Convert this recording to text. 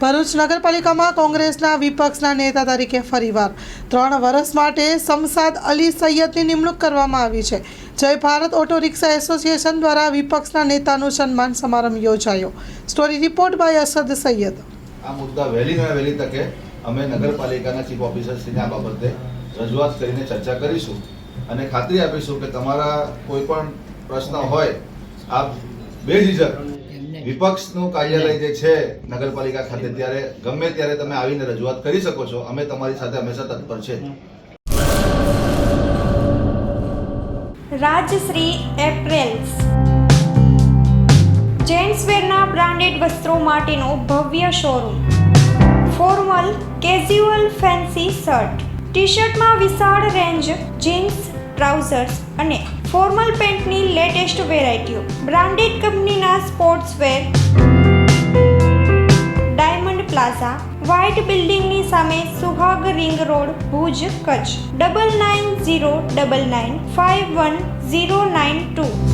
ભરૂચ નગરપાલિકામાં કોંગ્રેસના વિપક્ષના નેતા તરીકે ફરીવાર 3 વર્ષ માટે શમશાદ અલી સૈયદની નિમણૂક કરવામાં આવી છે. જય ભારત ઓટો રિક્ષા એસોસિએશન દ્વારા વિપક્ષના નેતાનું સન્માન સમારંભ યોજાયો. Story report by Asad Saiyed. આ મુદ્દા વહેલી તકે અમે નગરપાલિકાના ચીફ ઓફિસરશ્રીને આ બાબતે રજૂઆત કરીને ચર્ચા કરીશું અને ખાતરી આપીશું કે તમારા કોઈ પણ પ્રશ્ન હોય આપ બેઝિઝક વિપક્ષનું કાર્યાલય જે છે નગરપાલિકા ખાતે ત્યારે ગમે ત્યારે તમે આવીને રજૂઆત કરી શકો છો. અમે તમારી સાથે હંમેશા તત્પર છે. રાજશ્રી એપ્રેલ્સ જેન્ટ્સવેરના બ્રાન્ડેડ વસ્ત્રો માટેનો ભવ્ય showroom. Formal, casual, fancy shirt, T શર્ટમાં વિશાળ રેન્જ, જીન્સ, ટ્રાઉઝર્સ અને ફોર્મલ પેન્ટની લેટેસ્ટ વેરાયટીઓ. બ્રાન્ડેડ કંપનીના સ્પોર્ટ્સવેર. ડાયમંડ પ્લાઝા, વ્હાઇટ બિલ્ડિંગની સામે, સુહાગ રિંગ રોડ, ભુજ, કચ્છ. 9909951092